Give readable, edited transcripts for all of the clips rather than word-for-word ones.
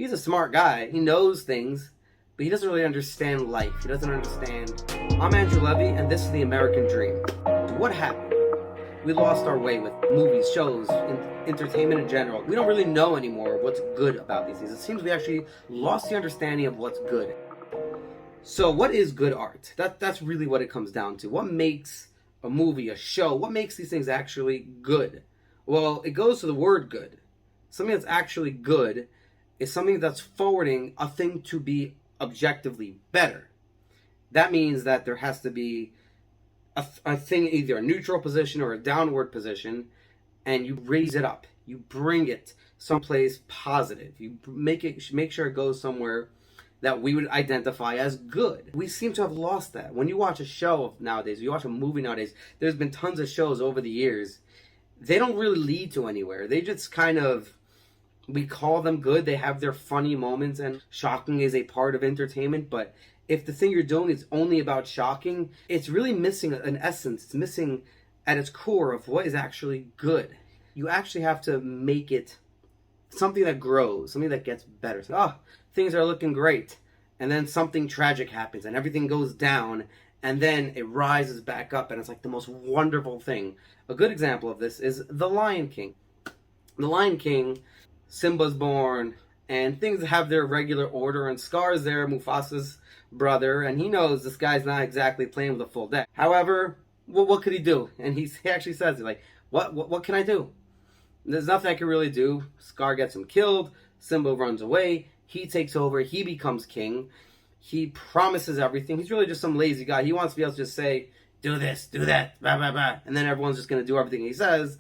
he's a smart guy. He knows things, but he doesn't really understand life. He doesn't understand. I'm Andrew Levy, and this is the American Dream. What happened? We lost our way with movies, shows, entertainment in general. We don't really know anymore what's good about these things. It seems we actually lost the understanding of what's good. So what is good art? That's really what it comes down to. What makes a movie, a show, what makes these things actually good? Well, it goes to the word good. Something that's actually good is something that's forwarding a thing to be objectively better. That means that there has to be a thing, either a neutral position or a downward position, and you raise it up. You bring it someplace positive. You make sure it goes somewhere that we would identify as good. We seem to have lost that. When you watch a show nowadays, you watch a movie nowadays, there's been tons of shows over the years. They don't really lead to anywhere. They just kind of, we call them good. They have their funny moments, and shocking is a part of entertainment. But if the thing you're doing is only about shocking, it's really missing an essence. It's missing at its core of what is actually good. You actually have to make it something that grows, something that gets better. So, things are looking great. And then something tragic happens and everything goes down, and then it rises back up, and it's like the most wonderful thing. A good example of this is The Lion King. The Lion King, Simba's born, and things have their regular order, and Scar's there, Mufasa's brother, and he knows this guy's not exactly playing with a full deck. However, what could he do? And he actually says, like, what can I do? There's nothing I can really do. Scar gets him killed. Simba runs away. He takes over. He becomes king. He promises everything. He's really just some lazy guy. He wants to be able to just say, do this, do that, blah, blah, blah. And then everyone's just going to do everything he says.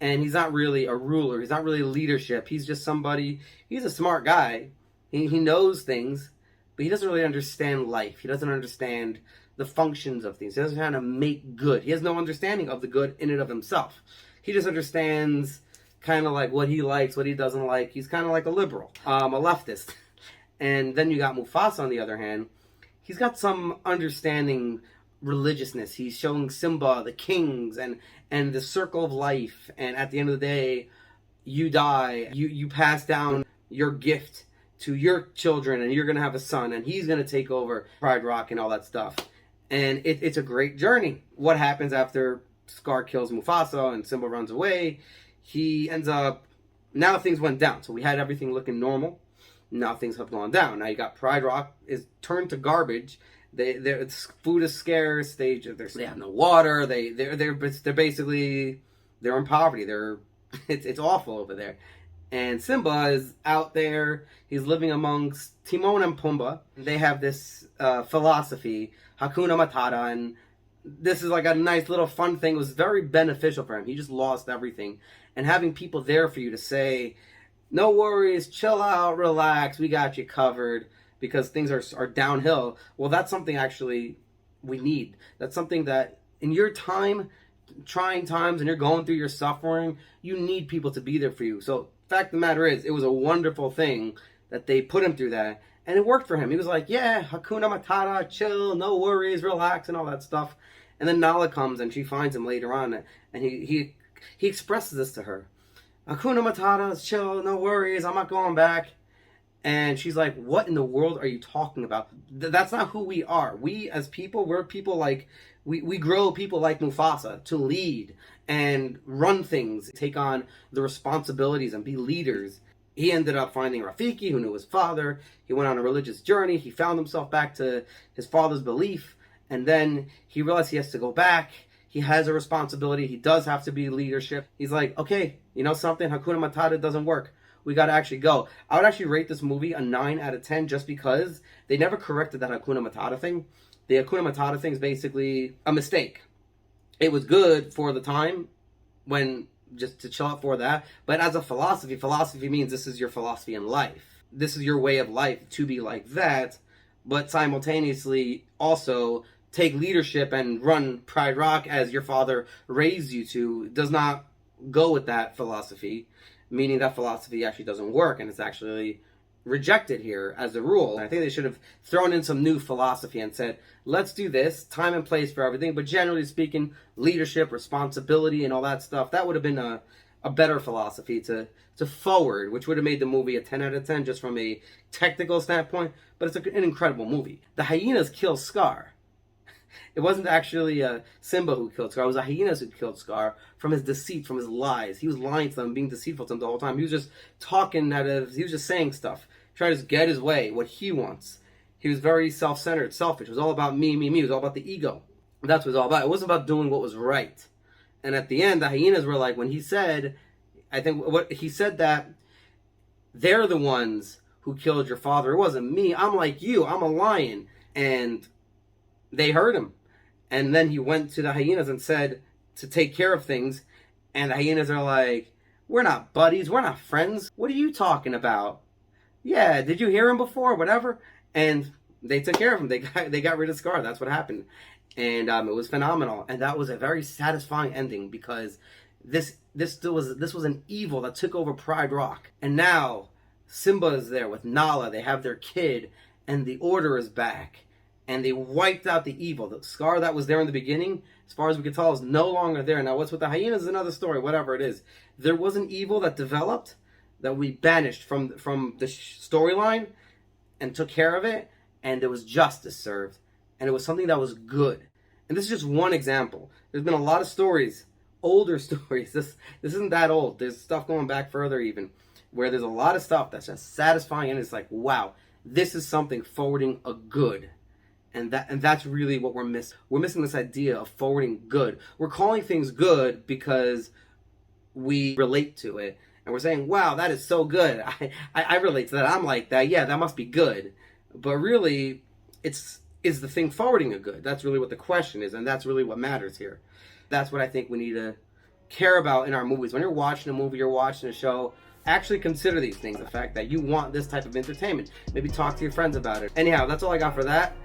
And he's not really a ruler. He's not really leadership. He's just somebody. He's a smart guy. He knows things, but he doesn't really understand life. He doesn't understand the functions of things. He doesn't know how to make good. He has no understanding of the good in and of himself. He just understands kind of like what he likes, what he doesn't like. He's kind of like a liberal, a leftist. And then you got Mufasa on the other hand. He's got some understanding religiousness. He's showing Simba the kings and the circle of life. And at the end of the day, you die. You pass down your gift to your children, and you're going to have a son, and he's going to take over Pride Rock and all that stuff. And it's a great journey. What happens after Scar kills Mufasa and Simba runs away? He ends up, now things went down. So we had everything looking normal. Now things have gone down. Now you got Pride Rock is turned to garbage. Food is scarce. They have no water. They're basically, they're in poverty. It's awful over there. And Simba is out there. He's living amongst Timon and Pumbaa. They have this philosophy, Hakuna Matata, and this is like a nice little fun thing. It was very beneficial for him. He just lost everything. And having people there for you to say, no worries, chill out, relax, we got you covered, because things are downhill. Well, that's something actually we need. That's something that in your time, trying times, and you're going through your suffering, you need people to be there for you. So fact of the matter is, it was a wonderful thing that they put him through that. And it worked for him. He was like, yeah, Hakuna Matata, chill, no worries, relax, and all that stuff. And then Nala comes and she finds him later on, and he expresses this to her. Hakuna Matata, chill, no worries, I'm not going back. And she's like, what in the world are you talking about? That's not who we are. We as people, we're people like, we grow people like Mufasa to lead and run things, take on the responsibilities and be leaders. He ended up finding Rafiki, who knew his father. He went on a religious journey. He found himself back to his father's belief. And then he realized he has to go back. He has a responsibility. He does have to be leadership. He's like, okay, you know something? Hakuna Matata doesn't work. We got to actually go. I would actually rate this movie a 9 out of 10 just because they never corrected that Hakuna Matata thing. The Hakuna Matata thing is basically a mistake. It was good for the time when just to chill out for that. But as a philosophy means this is your philosophy in life. This is your way of life to be like that, but simultaneously also take leadership and run Pride Rock as your father raised you to. Does not go with that philosophy, meaning that philosophy actually doesn't work, and it's actually rejected here as a rule. I think they should have thrown in some new philosophy and said, let's do this, time and place for everything, but generally speaking, leadership, responsibility, and all that stuff, that would have been a a better philosophy to forward, which would have made the movie a 10 out of 10 just from a technical standpoint, but it's an incredible movie. The hyenas kill Scar. It wasn't actually Simba who killed Scar. It was the hyenas who killed Scar from his deceit, from his lies. He was lying to them, being deceitful to them the whole time. He was just talking he was just saying stuff, trying to just get his way, what he wants. He was very self-centered, selfish. It was all about me, me, me. It was all about the ego. That's what it was all about. It wasn't about doing what was right. And at the end, the hyenas were like, when he said, I think what he said, that they're the ones who killed your father. It wasn't me. I'm like you. I'm a lion. And they heard him. And then he went to the hyenas and said to take care of things. And the hyenas are like, we're not buddies. We're not friends. What are you talking about? Yeah, did you hear him before? Whatever. And they took care of him. They got rid of Scar. That's what happened. And it was phenomenal. And that was a very satisfying ending, because this was an evil that took over Pride Rock. And now Simba is there with Nala. They have their kid, and the Order is back. And they wiped out the evil. The Scar that was there in the beginning, as far as we could tell, is no longer there. Now, what's with the hyenas is another story, whatever it is. There was an evil that developed that we banished from the storyline and took care of it, and there was justice served. And it was something that was good. And this is just one example. There's been a lot of stories, older stories. This isn't that old. There's stuff going back further even, where there's a lot of stuff that's just satisfying, and it's like, wow, this is something forwarding a good. And that's really what we're missing. We're missing this idea of forwarding good. We're calling things good because we relate to it. And we're saying, wow, that is so good. I relate to that. I'm like that. Yeah, that must be good. But really, is the thing forwarding a good? That's really what the question is, and that's really what matters here. That's what I think we need to care about in our movies. When you're watching a movie, you're watching a show, actually consider these things, the fact that you want this type of entertainment. Maybe talk to your friends about it. Anyhow, that's all I got for that.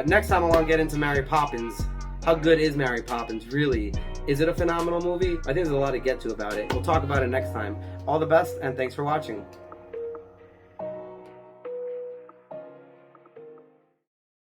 Next time I want to get into Mary Poppins. How good is Mary Poppins, really? Is it a phenomenal movie? I think there's a lot to get to about it. We'll talk about it next time. All the best, and thanks for watching.